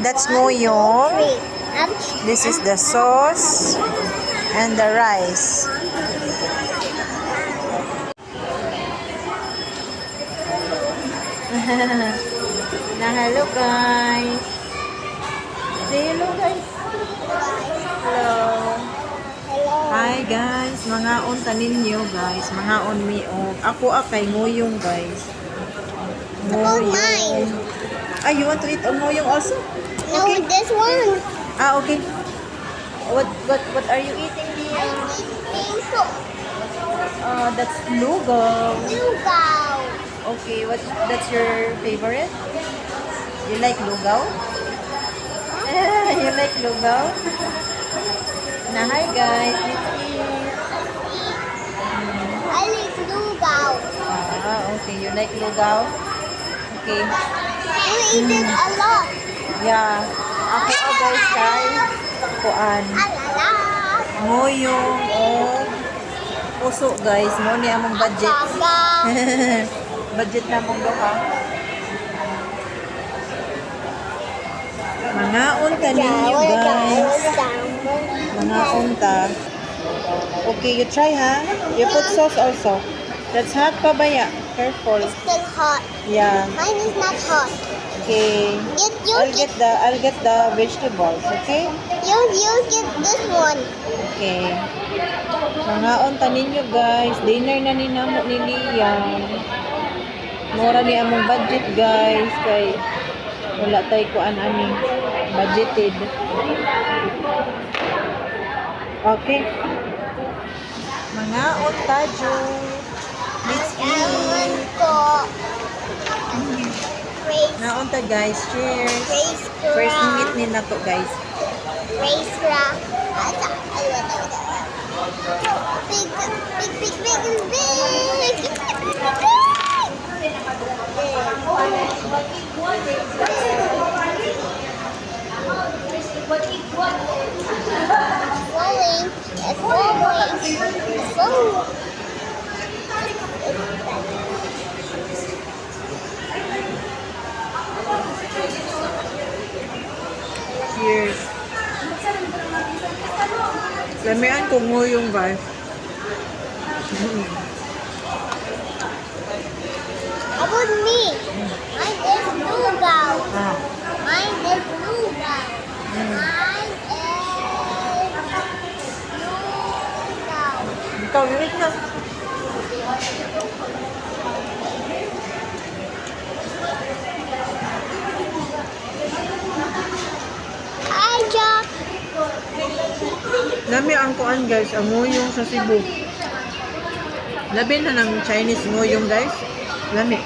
That's ngoyong. This is the sauce and the rice. Na hello guys. Say hello guys. Hello. Hi guys, mga on tanin nyo guys, mga on me on. Ako kay ngoyong guys. Ngoyong. Ah, you want to eat ngoyong also? No, this one. Ah, okay. What are you eating here? That's lugaw. Lugaw. Okay, that's your favorite? You like lugaw? You like lugaw? Na hi guys, let's eat. I like lugaw. Ah, okay, you like lugaw? Okay. You eat it a lot. Yeah. Ako guys kay kuan. Alala. Ngoyong o puso guys, mo ni among budget. Budget na mong duha. Mga unta ninyo guys. Mga unta. Okay, you try ha. You put sauce also. That's hot pa ba ya? Careful. It's still hot. Yeah. Mine is not hot. Okay. I'll get the vegetables, okay? You get this one. Okay. Mga unta ninyo guys. Dinner na ni namo ni Liam. Mura ni among budget guys kay wala tay kuan ani budgeted. Okay. Mga unta jo. Let's eat. Mga unta guys. Cheers. First meet ni nato guys. Cheers. Lamian ko mo yung guys. About me. Mine is lugaw. Ah. Mine is lugaw. Mine is lugaw. Ikaw, ulit na. Hi, Jack. Lami ang kuan guys, ang nguyong sa Cebu. Labi na ng Chinese nguyong guys. Lami.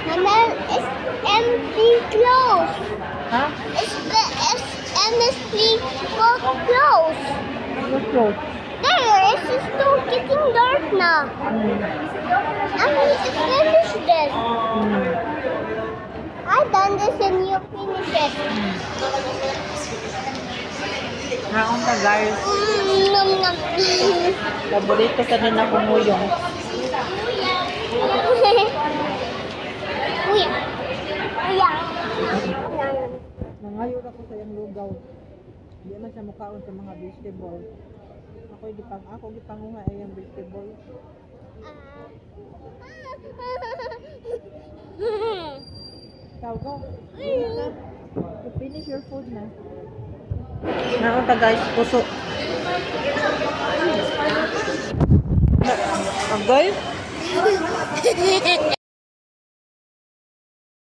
And then it's empty close. Ha? It's the MSP both close. Gusto. There, it's still getting dark now. I need to finish this. I done this and you finish it. Naunta guys. Nom nom. Paborito sa din ako nguyong. Kuya. Kuya. Nangayon ako sa iyang lugaw. Hindi man siya mukhaon sa mga vegetable. Ako gipanguha ay yung vegetable. Ikaw go. To finish your food na. Naunta guys, puso. Agay?